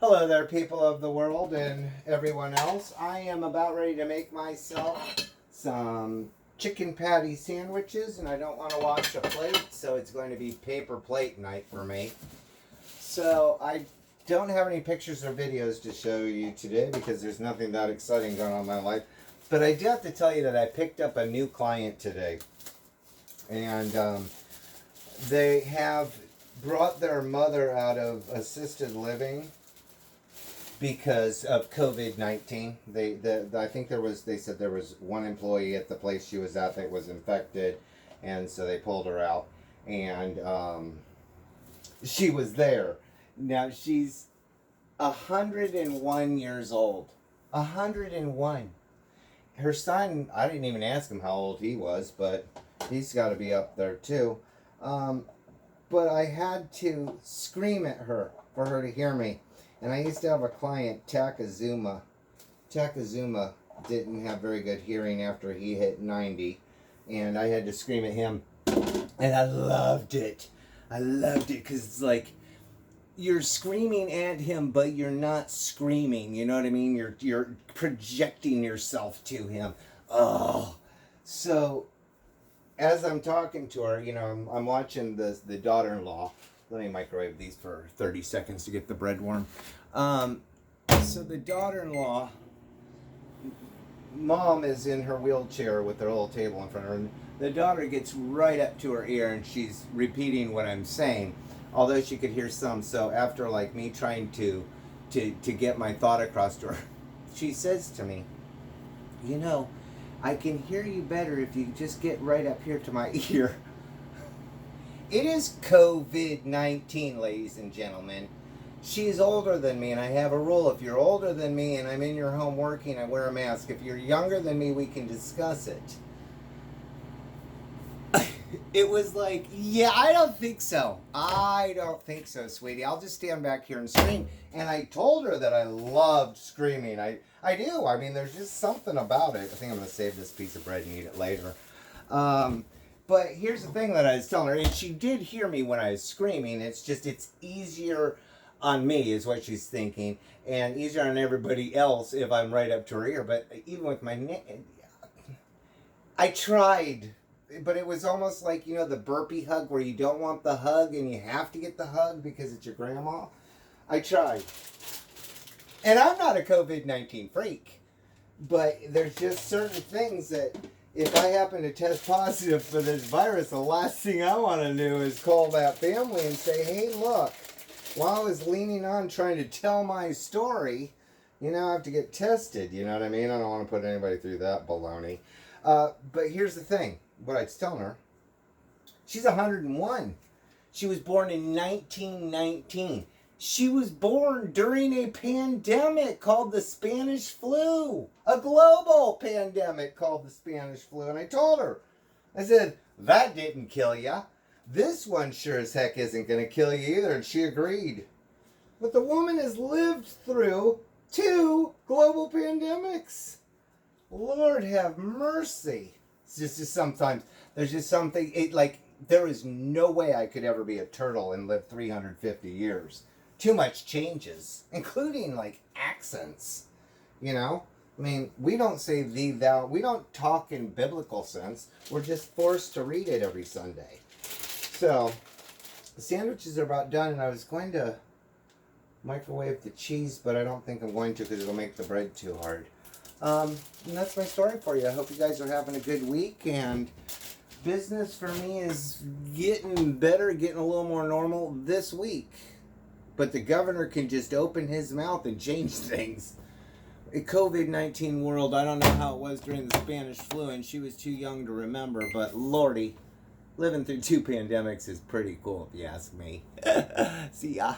Hello there, people of the world and everyone else. I am about ready to make myself some chicken patty sandwiches, and I don't want to wash a plate, so it's going to be paper plate night for me. So I don't have any pictures or videos to show you today because there's nothing that exciting going on in my life. But I do have to tell you that I picked up a new client today, and they have brought their mother out of assisted living because of COVID-19. I think they said there was one employee at the place she was at that was infected, and so they pulled her out, and she was there. Now she's 101 years old. 101. Her son, I didn't even ask him how old he was, but he's got to be up there too. But I had to scream at her for her to hear me. And I used to have a client, Takazuma. Takazuma didn't have very good hearing after he hit 90. And I had to scream at him. And I loved it. I loved it because it's like you're screaming at him, but you're not screaming. You know what I mean? You're projecting yourself to him. Oh. So as I'm talking to her, I'm watching the daughter-in-law. Let me microwave these for 30 seconds to get the bread warm. So the daughter-in-law, mom is in her wheelchair with her little table in front of her. And the daughter gets right up to her ear and she's repeating what I'm saying, although she could hear some. So after like me trying to get my thought across to her, she says to me, I can hear you better if you just get right up here to my ear. It is COVID-19, ladies and gentlemen. She's older than me, and I have a rule. If you're older than me and I'm in your home working, I wear a mask. If you're younger than me, we can discuss it. It was like, yeah, I don't think so. I don't think so, sweetie. I'll just stand back here and scream. And I told her that I loved screaming. I do. I mean, there's just something about it. I think I'm going to save this piece of bread and eat it later. But here's the thing that I was telling her, and she did hear me when I was screaming. It's easier on me, is what she's thinking, and easier on everybody else if I'm right up to her ear. But even with my neck, I tried, but it was almost like, the burpee hug where you don't want the hug and you have to get the hug because it's your grandma. I tried. And I'm not a COVID-19 freak, but there's just certain things that if I happen to test positive for this virus, the last thing I want to do is call that family and say, hey, look, while I was leaning on trying to tell my story, I have to get tested. You know what I mean? I don't want to put anybody through that baloney. But here's the thing. What I was telling her, she's 101. She was born in 1919. She was born during a pandemic called the Spanish flu. A global pandemic called the Spanish flu. And I told her, I said, that didn't kill ya. This one sure as heck isn't going to kill you either. And she agreed. But the woman has lived through 2 global pandemics. Lord have mercy. It's just sometimes, there's just something, there is no way I could ever be a turtle and live 350 years. Too much changes, including accents, I mean, we don't say thee, thou. We don't talk in biblical sense. We're just forced to read it every Sunday. So the sandwiches are about done, and I was going to microwave the cheese, but I don't think I'm going to because it'll make the bread too hard. And that's my story for you. I hope you guys are having a good week, and business for me is getting better, getting a little more normal this week. But the governor can just open his mouth and change things. A COVID-19 world, I don't know how it was during the Spanish flu, and she was too young to remember, but lordy, living through 2 pandemics is pretty cool if you ask me. See ya.